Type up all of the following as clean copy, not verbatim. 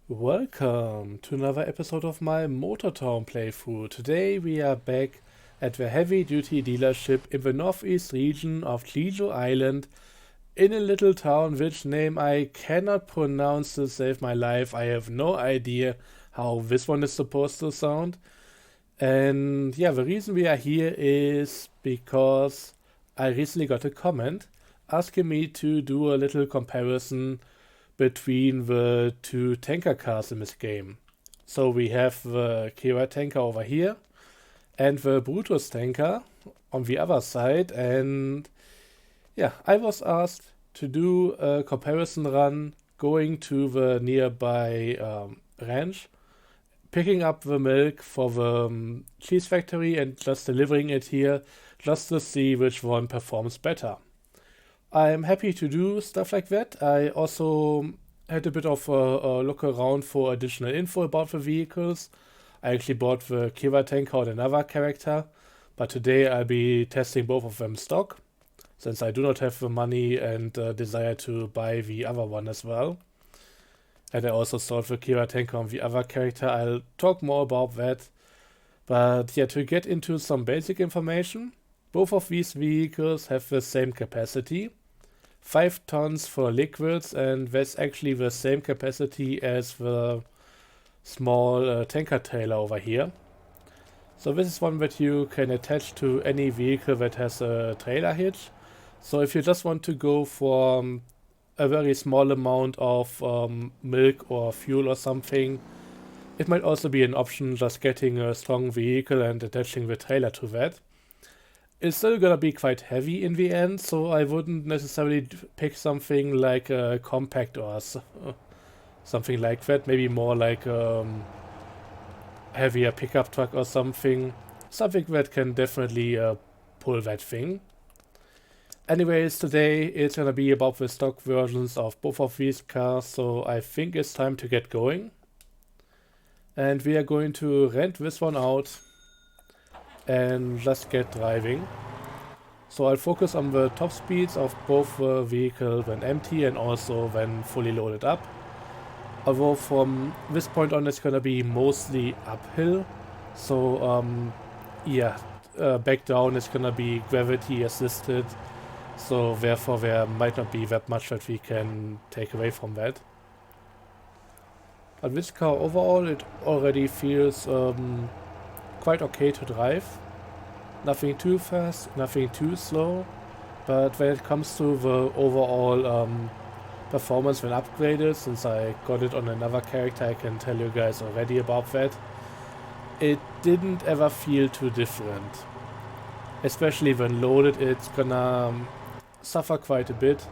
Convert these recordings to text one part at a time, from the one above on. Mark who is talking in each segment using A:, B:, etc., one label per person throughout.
A: Welcome to another episode of my Motortown playthrough. Today we are back at the heavy-duty dealership in the northeast region of Jeju Island in a little town which name I cannot pronounce to save my life. I have no idea how this one is supposed to sound. And yeah, the reason we are here is because I recently got a comment asking me to do a little comparison between the two tanker cars in this game. So we have the Kira tanker over here and the Brutus tanker on the other side. And yeah, I was asked to do a comparison run going to the nearby ranch, picking up the milk for the cheese factory and just delivering it here just to see which one performs better. I'm happy to do stuff like that. I also had a bit of a look around for additional info about the vehicles. I actually bought the Kiva tanker and another character, but today I'll be testing both of them stock, since I do not have the money and desire to buy the other one as well. And I also sold the Kiva tanker on the other character. I'll talk more about that. But yeah, to get into some basic information, both of these vehicles have the same capacity, 5 tons for liquids, and that's actually the same capacity as the small tanker trailer over here. So this is one that you can attach to any vehicle that has a trailer hitch. So if you just want to go for a very small amount of milk or fuel or something, it might also be an option just getting a strong vehicle and attaching the trailer to that. It's still gonna be quite heavy in the end, so I wouldn't necessarily pick something like a compact or something like that. Maybe more like heavier pickup truck or something. Something that can definitely pull that thing. Anyways, today it's gonna be about the stock versions of both of these cars, so I think it's time to get going. And we are going to rent this one out and just get driving. So I'll focus on the top speeds of both the vehicle when empty and also when fully loaded up. Although from this point on it's gonna be mostly uphill. So yeah, back down is gonna be gravity assisted. So therefore there might not be that much that we can take away from that. But this car overall, it already feels quite okay to drive. Nothing too fast, nothing too slow, but when it comes to the overall performance when upgraded, since I got it on another character, I can tell you guys already about that. It didn't ever feel too different. Especially when loaded, it's gonna suffer quite a bit.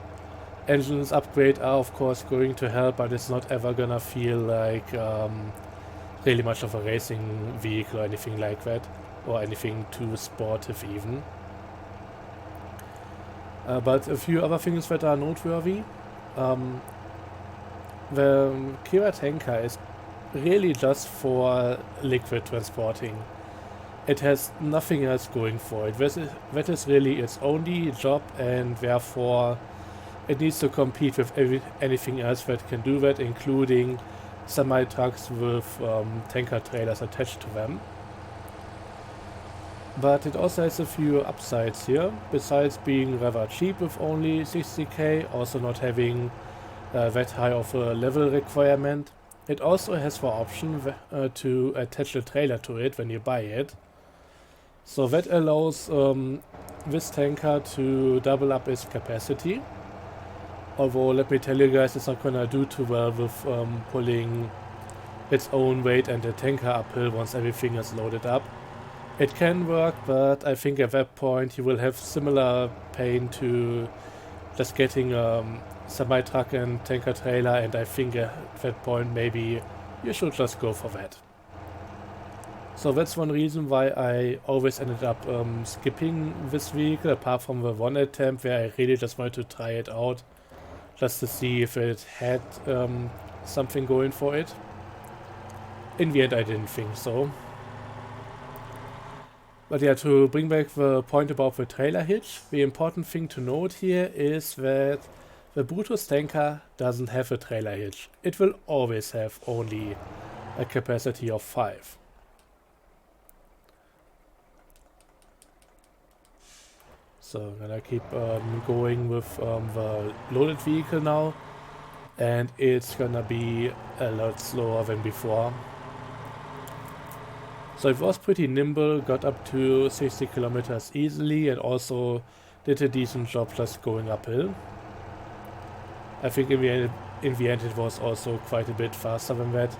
A: Engines upgrade are of course going to help, but it's not ever gonna feel like really much of a racing vehicle or anything like that, or anything too sportive even. But a few other things that are noteworthy. The Kira tanker is really just for liquid transporting. It has nothing else going for it. That is really its only job, and therefore it needs to compete with anything else that can do that, including semi-trucks with tanker trailers attached to them. But it also has a few upsides here, besides being rather cheap with only 60k, also not having that high of a level requirement. It also has the option to attach a trailer to it when you buy it. So that allows this tanker to double up its capacity. Although, let me tell you guys, it's not gonna do too well with pulling its own weight and the tanker uphill once everything is loaded up. It can work, but I think at that point you will have similar pain to just getting semi-truck and tanker trailer, and I think at that point maybe you should just go for that. So that's one reason why I always ended up skipping this vehicle, apart from the one attempt where I really just wanted to try it out, just to see if it had something going for it. In the end I didn't think so. But yeah, to bring back the point about the trailer hitch, the important thing to note here is that The Brutus tanker doesn't have a trailer hitch. It will always have only a capacity of 5. So I'm gonna keep going with the loaded vehicle now, and it's gonna be a lot slower than before. So it was pretty nimble, got up to 60 kilometers easily, and also did a decent job just going uphill. I think in the end it was also quite a bit faster than that,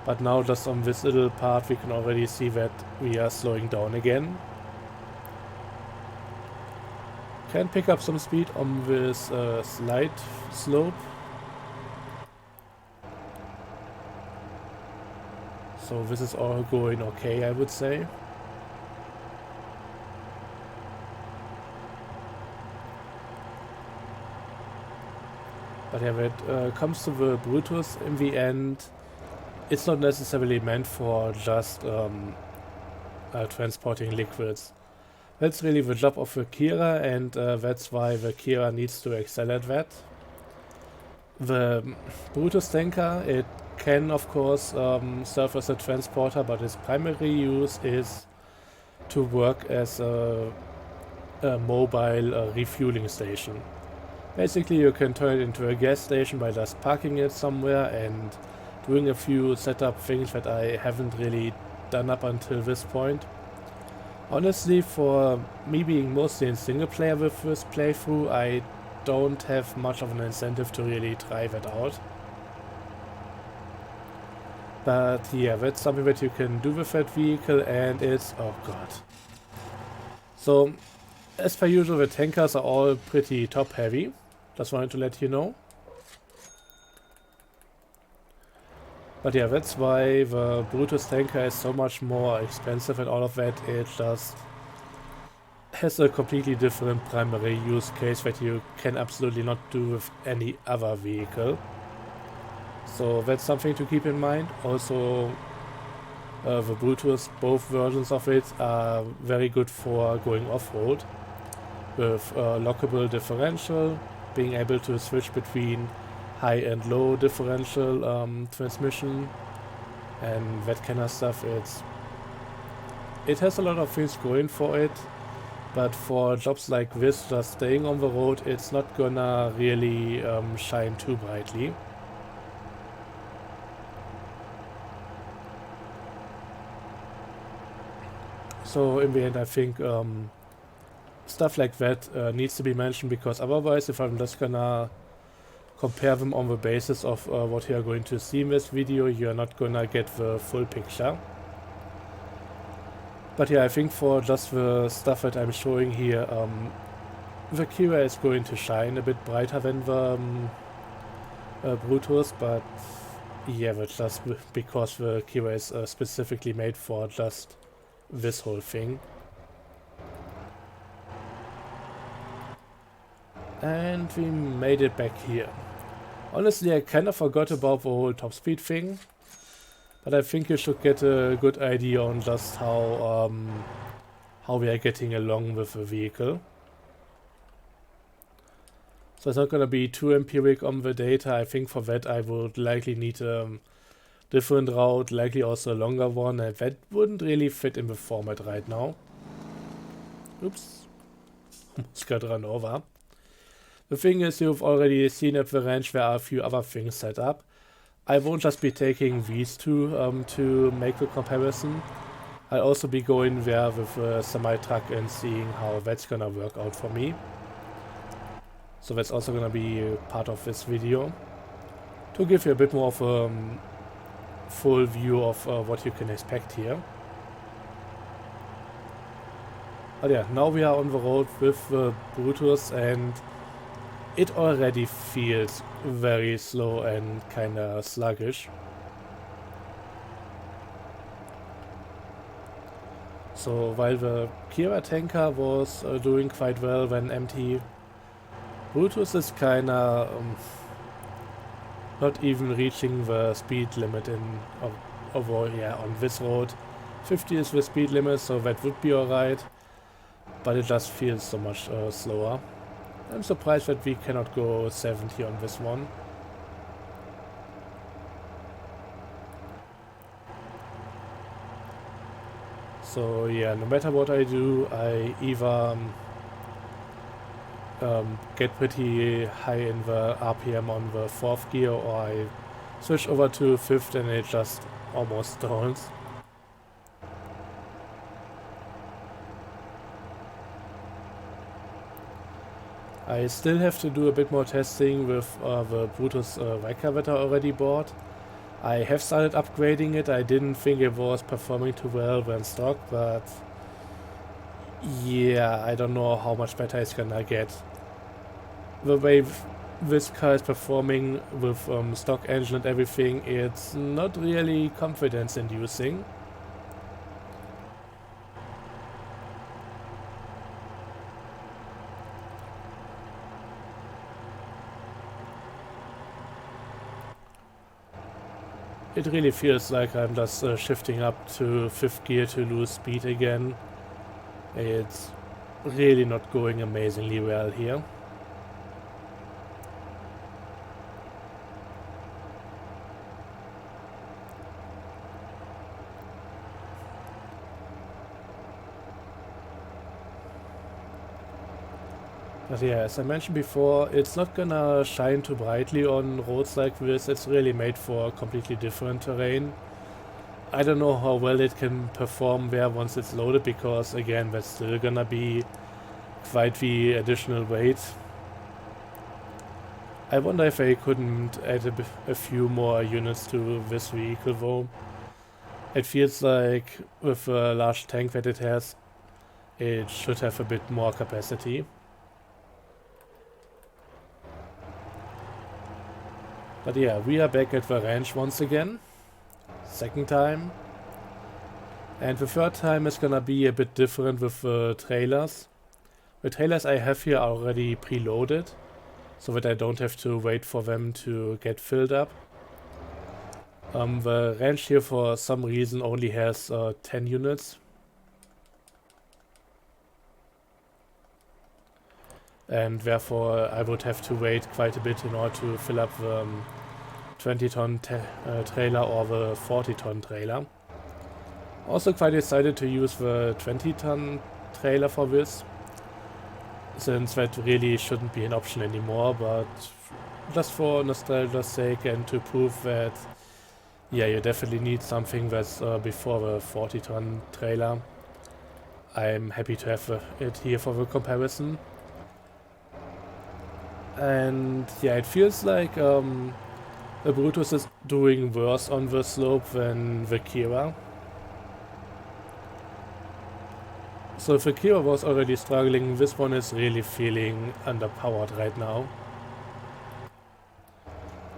A: but now just on this little part we can already see that we are slowing down again. Can pick up some speed on this slight slope. So this is all going okay, I would say. But yeah, when it comes to the Brutus in the end, it's not necessarily meant for just transporting liquids. That's really the job of the Kira, and that's why the Kira needs to excel at that. The Brutus tanker, it can of course serve as a transporter, but its primary use is to work as a mobile refueling station. Basically you can turn it into a gas station by just parking it somewhere and doing a few setup things that I haven't really done up until this point. Honestly, for me being mostly in single player with this playthrough, I don't have much of an incentive to really try that out. But yeah, that's something that you can do with that vehicle, and it's... oh god. So, as per usual, the tankers are all pretty top heavy. Just wanted to let you know. But yeah, that's why the Brutus tanker is so much more expensive and all of that. It just has a completely different primary use case that you can absolutely not do with any other vehicle. So that's something to keep in mind. Also, the Brutus, both versions of it are very good for going off-road with lockable differential, being able to switch between high and low differential transmission and that kind of stuff. It has a lot of things going for it, but for jobs like this, just staying on the road, it's not gonna really shine too brightly. So in the end, I think stuff like that needs to be mentioned, because otherwise, if I'm just gonna compare them on the basis of what you are going to see in this video, you're not gonna get the full picture. But yeah, I think for just the stuff that I'm showing here, the Kira is going to shine a bit brighter than the Brutus, but yeah, that's just because the Kira is specifically made for just this whole thing. And we made it back here. Honestly, I kind of forgot about the whole top speed thing, but I think you should get a good idea on just how we are getting along with the vehicle. So it's not going to be too empiric on the data. I think for that I would likely need a different route, likely also a longer one, and that wouldn't really fit in the format right now. Oops, almost got run over. The thing is, you've already seen at the ranch there are a few other things set up. I won't just be taking these two to make the comparison. I'll also be going there with a semi-truck and seeing how that's gonna work out for me. So that's also gonna be part of this video, to give you a bit more of a full view of what you can expect here. But yeah, now we are on the road with the Brutus, and it already feels very slow and kinda sluggish. So while the Kira tanker was doing quite well when empty, Brutus is kinda not even reaching the speed limit on this road. 50 is the speed limit, so that would be alright, but it just feels so much slower. I'm surprised that we cannot go 70 on this one. So yeah, no matter what I do, I either get pretty high in the RPM on the 4th gear, or I switch over to 5th and it just almost stalls. I still have to do a bit more testing with the Brutus Vicar that I already bought. I have started upgrading it. I didn't think it was performing too well when stock, but yeah, I don't know how much better it's gonna get. The way this car is performing with stock engine and everything, it's not really confidence inducing. It really feels like I'm just shifting up to 5th gear to lose speed again. It's really not going amazingly well here. But yeah, as I mentioned before, it's not gonna shine too brightly on roads like this. It's really made for completely different terrain. I don't know how well it can perform there once it's loaded, because again, that's still gonna be quite the additional weight. I wonder if I couldn't add a few more units to this vehicle though. It feels like with a large tank that it has, it should have a bit more capacity. But yeah, we are back at the ranch once again. Second time. And the third time is gonna be a bit different with the trailers. The trailers I have here are already preloaded, so that I don't have to wait for them to get filled up. The ranch here for some reason only has 10 units. And therefore I would have to wait quite a bit in order to fill up the 20-ton trailer or the 40-ton trailer. Also quite excited to use the 20-ton trailer for this, since that really shouldn't be an option anymore, but just for nostalgia's sake and to prove that, yeah, you definitely need something that's before the 40-ton trailer, I'm happy to have it here for the comparison. And yeah, it feels like the Brutus is doing worse on the slope than the Kira. So if the Kira was already struggling, this one is really feeling underpowered right now.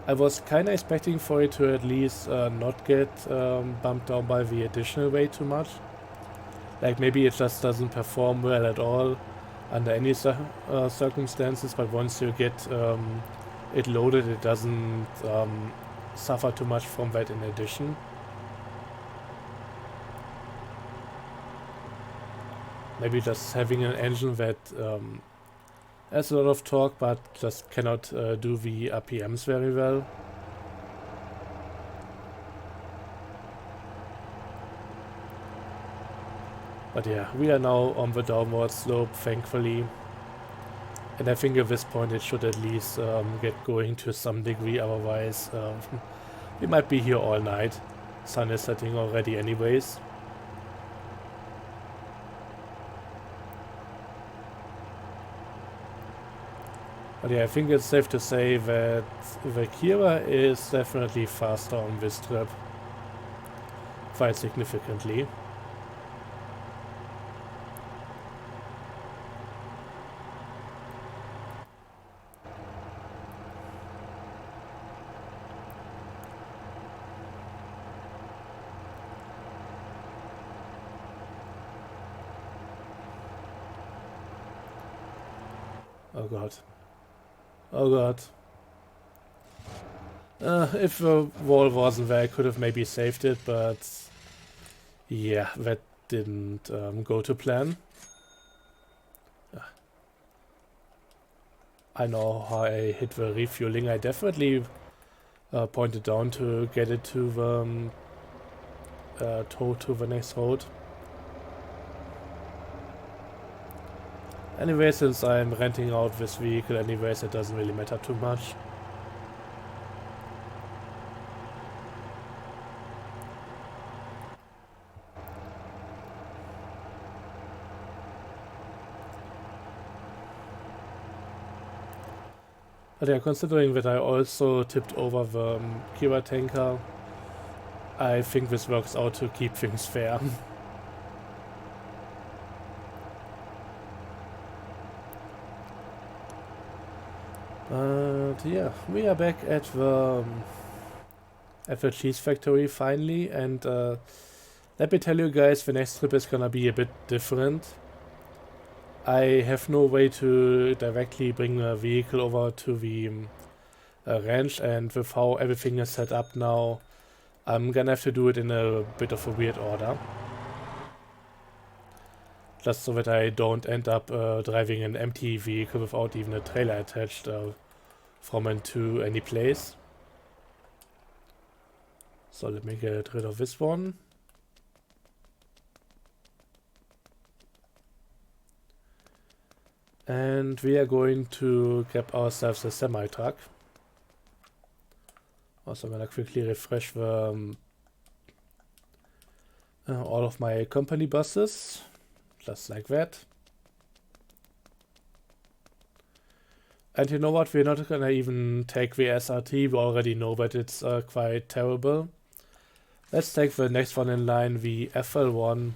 A: I was kinda expecting for it to at least not get bumped down by the additional weight too much. Like maybe it just doesn't perform well at all under any circumstances, but once you get it loaded, it doesn't suffer too much from that in addition. Maybe just having an engine that has a lot of torque but just cannot do the RPMs very well. But yeah, we are now on the downward slope, thankfully. And I think at this point it should at least get going to some degree, otherwise we might be here all night. Sun is setting already anyways. But yeah, I think it's safe to say that the Kira is definitely faster on this trip. Quite significantly. Oh god. Oh god. If the wall wasn't there, I could have maybe saved it, but yeah, that didn't go to plan. I know how I hit the refueling. I definitely pointed down to get it to the tow to the next road. Anyway, since I'm renting out this vehicle anyways, it doesn't really matter too much. But yeah, considering that I also tipped over the Kira tanker, I think this works out to keep things fair. But yeah, we are back at the cheese factory finally, and let me tell you guys, the next trip is gonna be a bit different. I have no way to directly bring a vehicle over to the ranch, and with how everything is set up now, I'm gonna have to do it in a bit of a weird order. Just so that I don't end up driving an empty vehicle without even a trailer attached from and to any place. So let me get rid of this one. And we are going to grab ourselves a semi-truck. Also, I'm gonna quickly refresh the, all of my company buses, just like that. And you know what, we're not gonna even take the SRT, we already know that it's quite terrible. Let's take the next one in line, the FL1,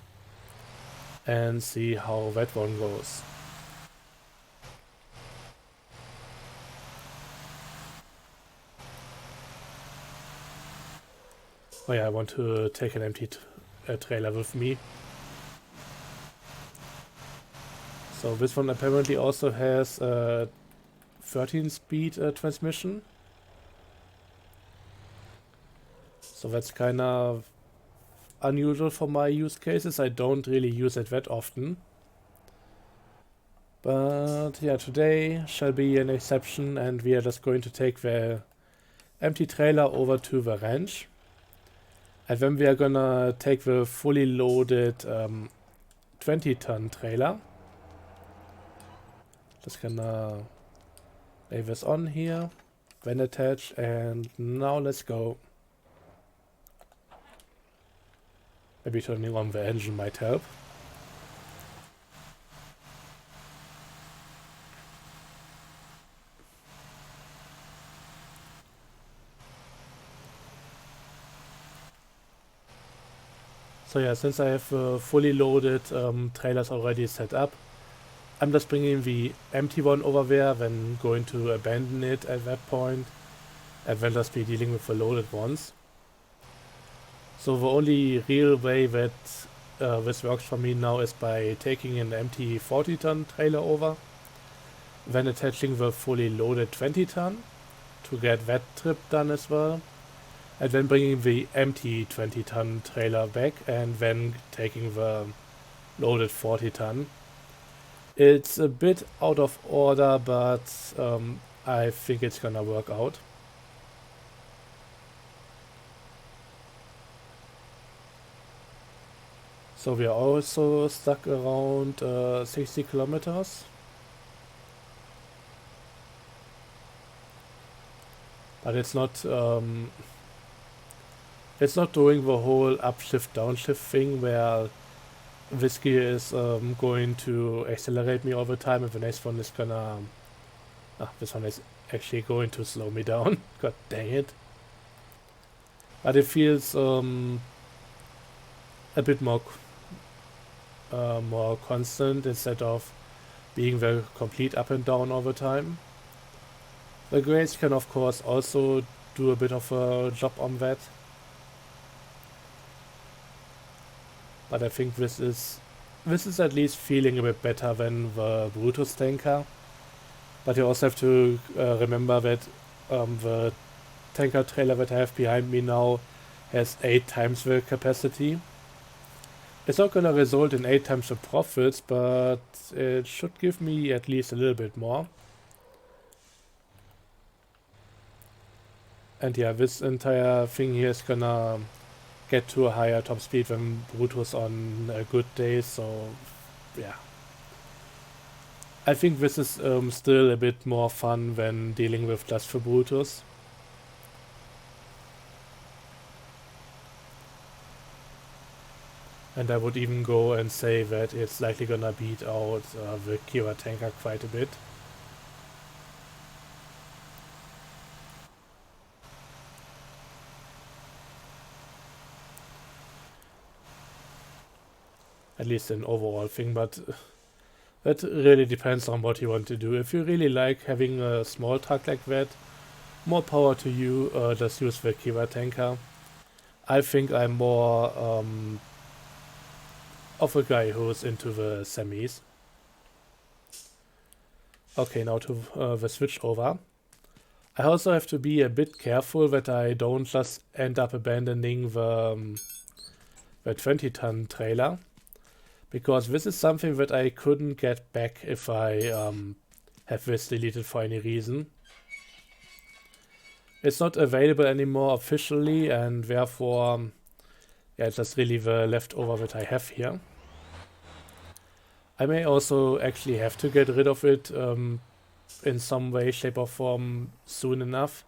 A: and see how that one goes. Oh yeah, I want to take an empty trailer with me. So this one apparently also has a 13-speed transmission. So that's kind of unusual for my use cases. I don't really use it that often. But yeah, today shall be an exception, and we are just going to take the empty trailer over to the ranch. And then we are gonna take the fully loaded 20-ton trailer. Just gonna lay this on here, then attach, and now let's go. Maybe turning on the engine might help. So yeah, since I have fully loaded trailers already set up, I'm just bringing the empty one over there, then going to abandon it at that point, and then just be dealing with the loaded ones. So the only real way that this works for me now is by taking an empty 40-ton trailer over, then attaching the fully loaded 20-ton to get that trip done as well, and then bringing the empty 20-ton trailer back, and then taking the loaded 40-ton. It's a bit out of order, but I think it's gonna work out. So we are also stuck around 60 kilometers. But it's not doing the whole upshift downshift thing where this gear is going to accelerate me all the time, and the next one is gonna this one is actually going to slow me down. God dang it. But it feels a bit more constant instead of being the complete up and down all the time. The grades can of course also do a bit of a job on that. But I think this is at least feeling a bit better than the Brutus tanker. But you also have to remember that the tanker trailer that I have behind me now has 8 times the capacity. It's not gonna result in 8 times the profits, but it should give me at least a little bit more. And yeah, this entire thing here is gonna get to a higher top speed than Brutus on a good day, so yeah. I think this is still a bit more fun than dealing with just the Brutus. And I would even go and say that it's likely gonna beat out the Kira tanker quite a bit. At least an overall thing, but that really depends on what you want to do. If you really like having a small truck like that, more power to you, just use the Kira tanker. I think I'm more of a guy who's into the semis. Okay, now to the switch over. I also have to be a bit careful that I don't just end up abandoning the 20-ton trailer, because this is something that I couldn't get back if I have this deleted for any reason. It's not available anymore officially, and therefore, yeah, it's just really the leftover that I have here. I may also actually have to get rid of it in some way, shape or form soon enough.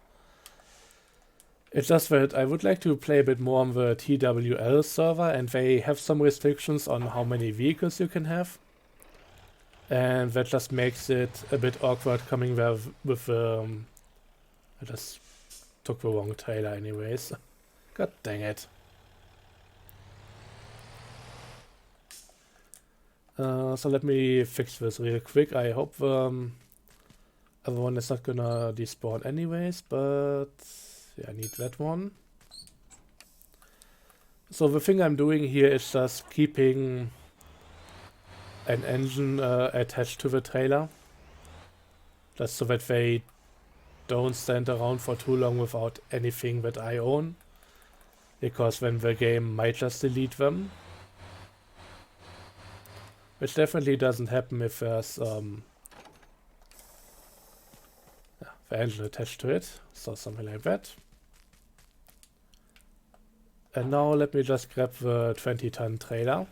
A: It's just that I would like to play a bit more on the TWL server, and they have some restrictions on how many vehicles you can have. And that just makes it a bit awkward coming there with I just took the wrong trailer anyways. God dang it. So let me fix this real quick. I hope other one is not gonna despawn anyways, but yeah, I need that one. So the thing I'm doing here is just keeping an engine attached to the trailer, just so that they don't stand around for too long without anything that I own, because then the game might just delete them. Which definitely doesn't happen if there's the engine attached to it, so something like that. And now let me just grab the 20-ton trailer.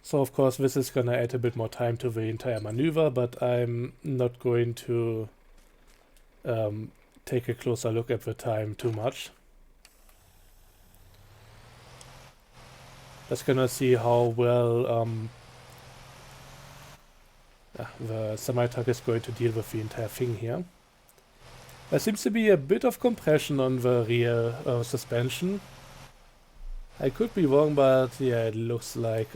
A: So of course this is gonna add a bit more time to the entire maneuver, but I'm not going to take a closer look at the time too much. Just gonna see how well the semi-truck is going to deal with the entire thing here. There seems to be a bit of compression on the rear suspension. I could be wrong, but yeah, it looks like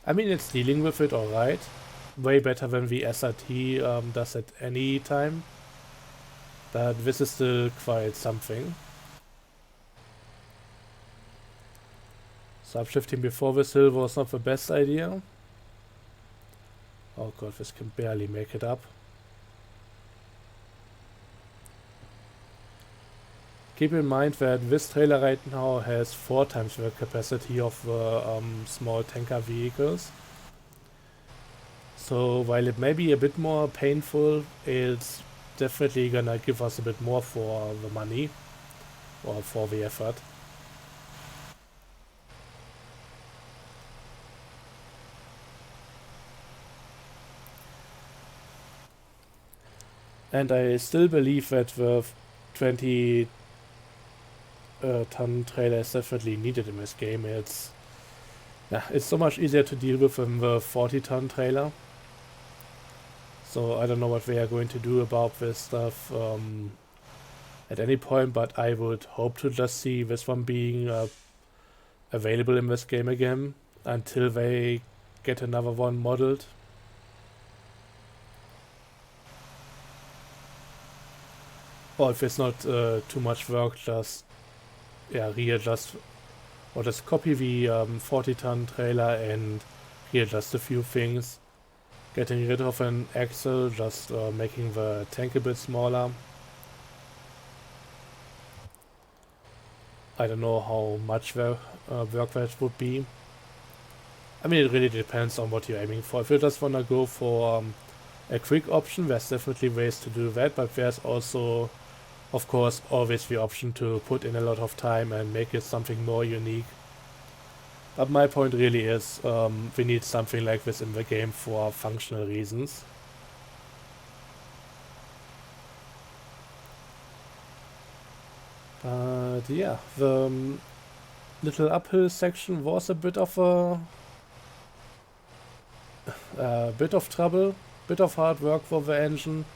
A: I mean, it's dealing with it alright. Way better than the SRT does at any time. But this is still quite something. So upshifting before this hill was not the best idea. Oh god, this can barely make it up. Keep in mind that this trailer right now has 4 times the capacity of the small tanker vehicles. So while it may be a bit more painful, it's definitely gonna give us a bit more for the money, or for the effort. And I still believe that the 20 ton trailer is definitely needed in this game. It's so much easier to deal with than the 40-ton trailer. So I don't know what they are going to do about this stuff at any point, but I would hope to just see this one being available in this game again until they get another one modeled. Or if it's not too much work, just readjust or just copy the 40-ton trailer and readjust a few things. getting rid of an axle, just making the tank a bit smaller. I don't know how much work that would be. I mean, it really depends on what you're aiming for. If you just want to go for a quick option, there's definitely ways to do that, but there's also, of course, always the option to put in a lot of time and make it something more unique. But my point really is, we need something like this in the game for functional reasons. But yeah, the little uphill section was a bit of trouble, bit of hard work for the engine,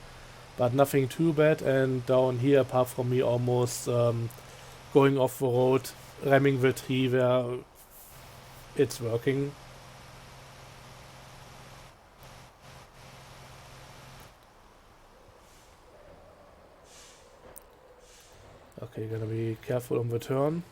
A: but nothing too bad. And down here, apart from me almost going off the road, ramming the tree where it's working. Okay, gonna be careful on the turn.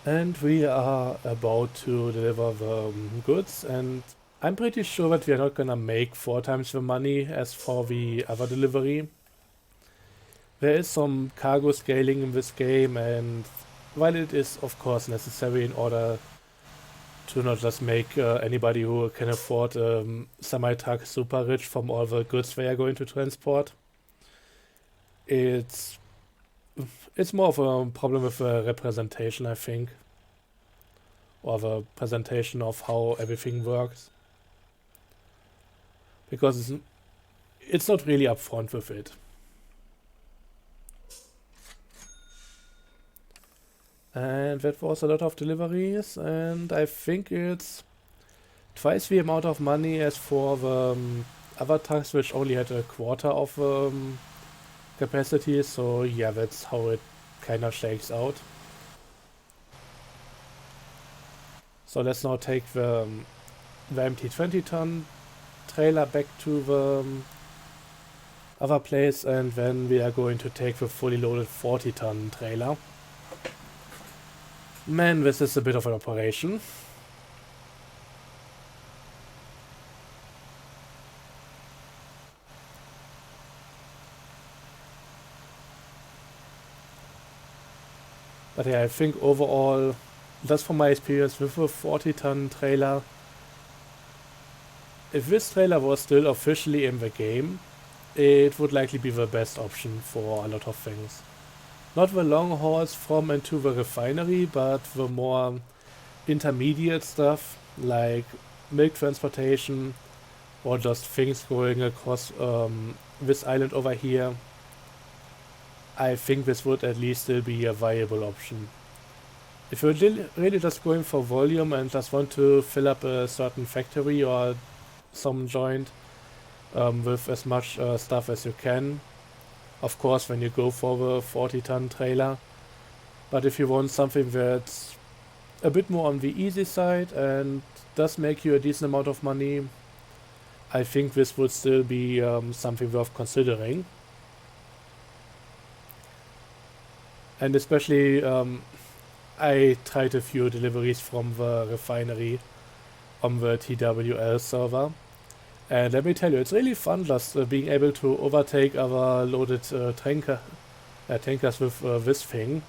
A: And we are about to deliver the goods, and I'm pretty sure that we are not gonna make 4 times the money as for the other delivery. There is some cargo scaling in this game, and while it is of course necessary in order to not just make anybody who can afford semi-truck super rich from all the goods they are going to transport, it's more of a problem with the representation, I think, or the presentation of how everything works, because it's not really upfront with it. And that was a lot of deliveries, and I think it's twice the amount of money as for the other trucks, which only had a quarter of capacity, so yeah, that's how it kind of shakes out. So let's now take the empty 20-ton trailer back to the other place, and then we are going to take the fully loaded 40-ton trailer. Man, this is a bit of an operation. But yeah, I think overall, just from my experience with a 40-ton trailer, if this trailer was still officially in the game, it would likely be the best option for a lot of things. Not the long hauls from and to the refinery, but the more intermediate stuff, like milk transportation, or just things going across this island over here. I think this would at least still be a viable option. If you're really just going for volume and just want to fill up a certain factory or some joint with as much stuff as you can, of course when you go for the 40-ton trailer. But if you want something that's a bit more on the easy side and does make you a decent amount of money, I think this would still be something worth considering. And especially I tried a few deliveries from the refinery on the TWL server. And let me tell you, it's really fun just being able to overtake other loaded tankers with this thing.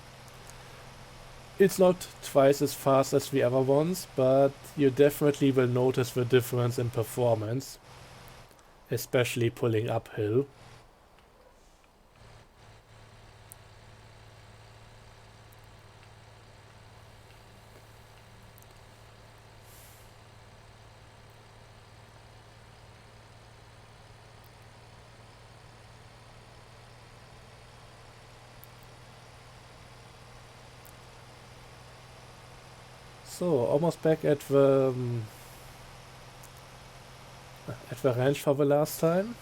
A: It's not twice as fast as the other ones, but you definitely will notice the difference in performance, especially pulling uphill. So, almost back at the ranch for the last time.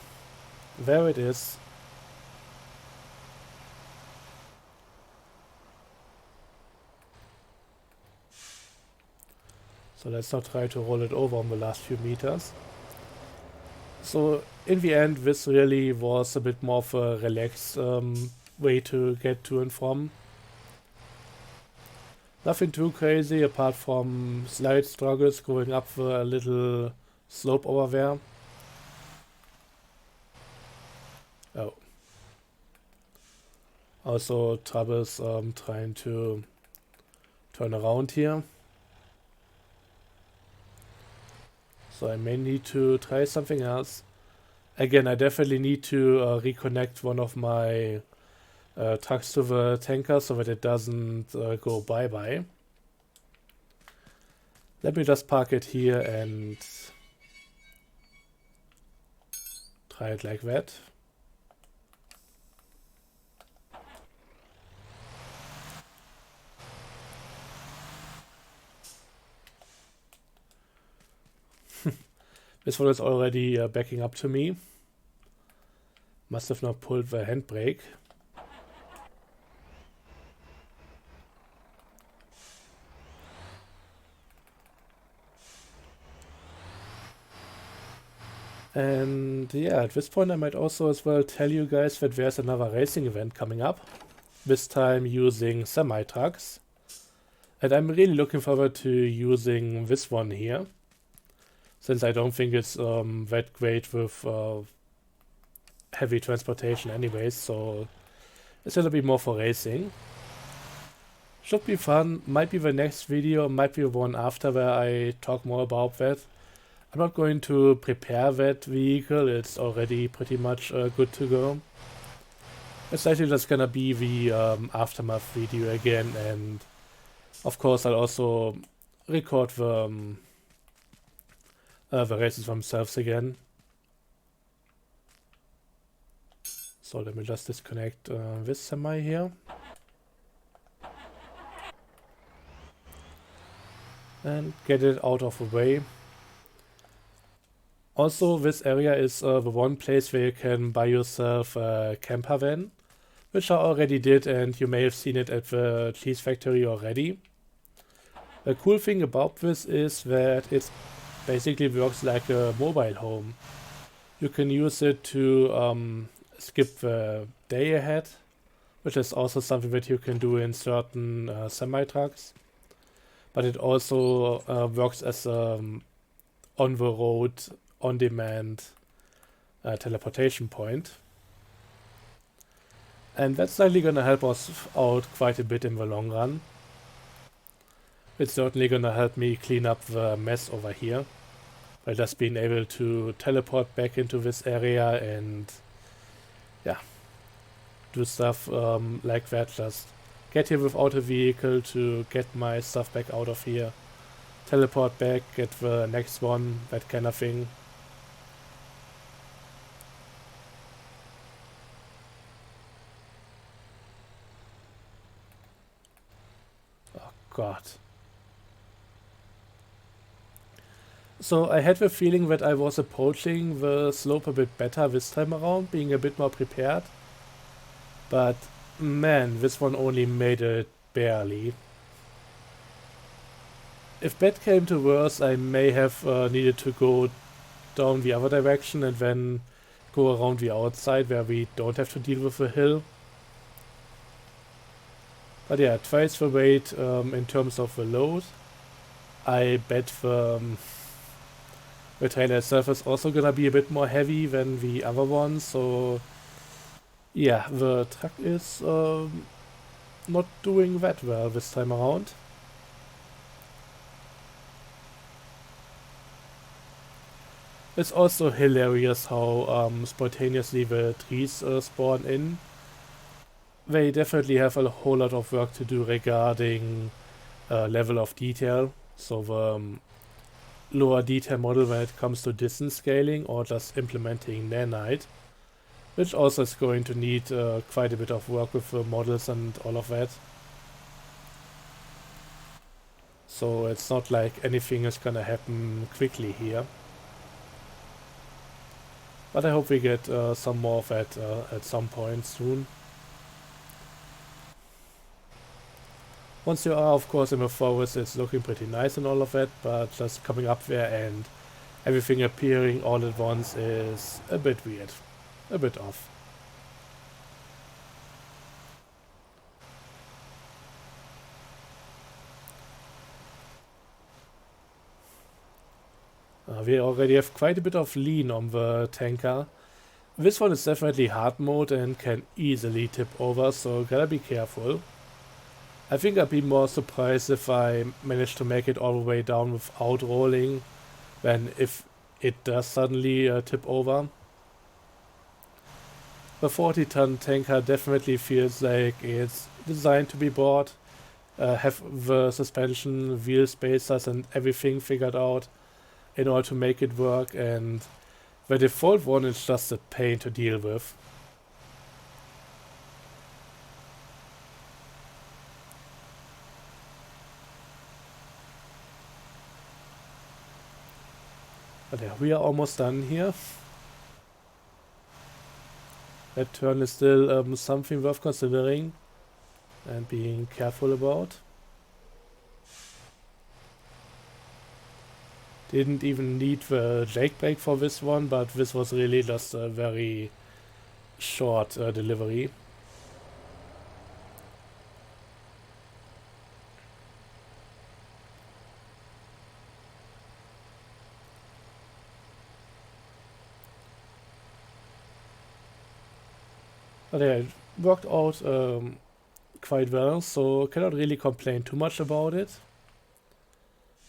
A: There it is. So let's not try to roll it over on the last few meters. So in the end, this really was a bit more of a relaxed way to get to and from. Nothing too crazy apart from slight struggles going up a little slope over there. Oh. Also troubles trying to turn around here. So I may need to try something else. Again, I definitely need to reconnect one of my trucks to the tanker so that it doesn't go bye-bye. Let me just park it here and try it like that. This one is already backing up to me. Must have not pulled the handbrake. And yeah, at this point I might also as well tell you guys that there's another racing event coming up. This time using semi-trucks. And I'm really looking forward to using this one here. Since I don't think it's that great with heavy transportation anyways, so it's gonna be more for racing. Should be fun, might be the next video, might be the one after where I talk more about that. I'm not going to prepare that vehicle, it's already pretty much good to go. It's actually just gonna be the aftermath video again, and of course I'll also record the races themselves again. So let me just disconnect this semi here. And get it out of the way. Also, this area is the one place where you can buy yourself a camper van, which I already did, and you may have seen it at the cheese factory already. The cool thing about this is that it basically works like a mobile home. You can use it to skip the day ahead, which is also something that you can do in certain semi-trucks. But it also works as on the road, on-demand teleportation point. And that's likely gonna help us out quite a bit in the long run. It's certainly gonna help me clean up the mess over here by just being able to teleport back into this area and yeah, do stuff like that. Just get here without a vehicle to get my stuff back out of here, teleport back, get the next one, that kind of thing. Oh god. So I had the feeling that I was approaching the slope a bit better this time around, being a bit more prepared. But man, this one only made it barely. If that came to worse, I may have needed to go down the other direction and then go around the outside where we don't have to deal with the hill. But yeah, twice the weight in terms of the load. I bet the trailer itself is also gonna be a bit more heavy than the other one, so yeah, the truck is not doing that well this time around. It's also hilarious how spontaneously the trees spawn in. They definitely have a whole lot of work to do regarding level of detail, so the lower detail model when it comes to distance scaling or just implementing nanite, which also is going to need quite a bit of work with the models and all of that. So it's not like anything is gonna happen quickly here. But I hope we get some more of that at some point soon. Once you are, of course, in the forest, it's looking pretty nice and all of that, but just coming up there and everything appearing all at once is a bit weird. A bit off. We already have quite a bit of lean on the tanker. This one is definitely hard mode and can easily tip over, so gotta be careful. I think I'd be more surprised if I manage to make it all the way down without rolling than if it does suddenly tip over. The 40-ton tanker definitely feels like it's designed to be bought, have the suspension, wheel spacers and everything figured out in order to make it work, and the default one is just a pain to deal with. But yeah, we are almost done here. That turn is still something worth considering and being careful about. Didn't even need the Jake brake for this one, but this was really just a very short delivery. But yeah, it worked out quite well, so cannot really complain too much about it.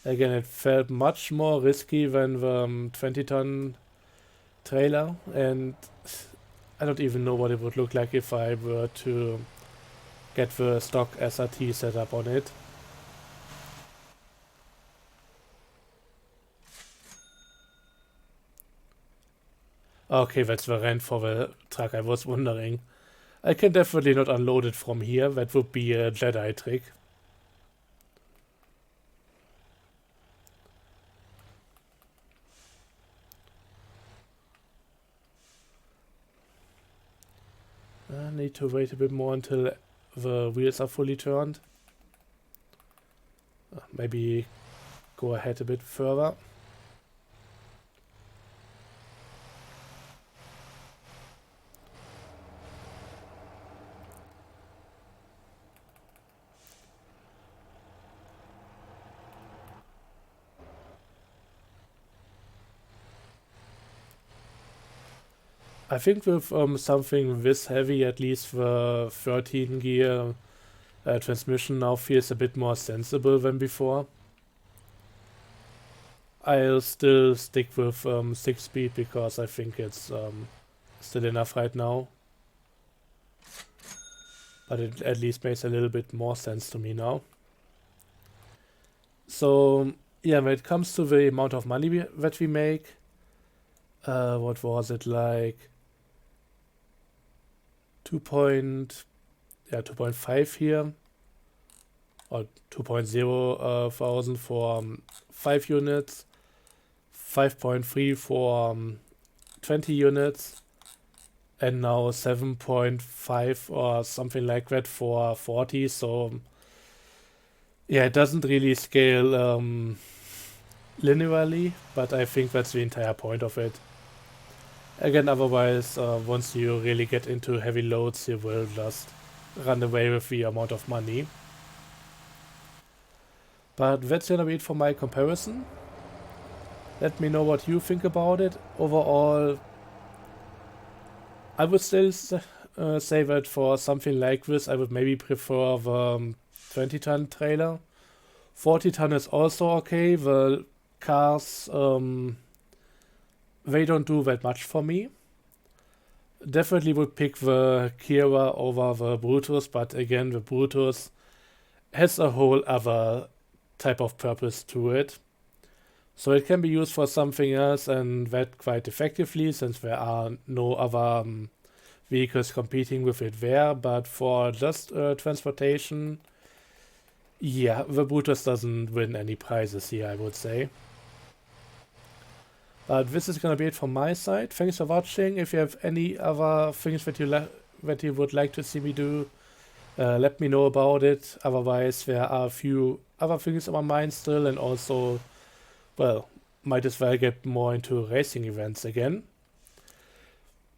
A: Again, it felt much more risky than the 20-ton trailer, and I don't even know what it would look like if I were to get the stock SRT set up on it. Okay, that's the rent for the truck, I was wondering. I can definitely not unload it from here, that would be a Jedi trick. I need to wait a bit more until the wheels are fully turned. Maybe go ahead a bit further. I think with something this heavy, at least the 13 gear transmission now feels a bit more sensible than before. I'll still stick with 6 speed because I think it's still enough right now. But it at least makes a little bit more sense to me now. So yeah, when it comes to the amount of money that we make, what was it, like 2.5 here, or 2.0 thousand for 5 units, 5.3 for 20 units, and now 7.5 or something like that for 40. So yeah, it doesn't really scale linearly, but I think that's the entire point of it. Again, otherwise, once you really get into heavy loads, you will just run away with the amount of money. But that's gonna be it for my comparison. Let me know what you think about it. Overall, I would still say that for something like this, I would maybe prefer the 20-ton trailer. 40-ton is also okay. The cars, they don't do that much for me. Definitely would pick the Kira over the Brutus, but again, the Brutus has a whole other type of purpose to it. So it can be used for something else, and that quite effectively, since there are no other vehicles competing with it there. But for just transportation, yeah, the Brutus doesn't win any prizes here, I would say. But this is gonna be it from my side. Thanks for watching. If you have any other things that you would like to see me do, let me know about it. Otherwise, there are a few other things on my mind still, and also, well, might as well get more into racing events again.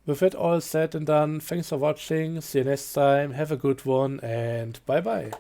A: With it all said and done, thanks for watching. See you next time. Have a good one, and bye bye.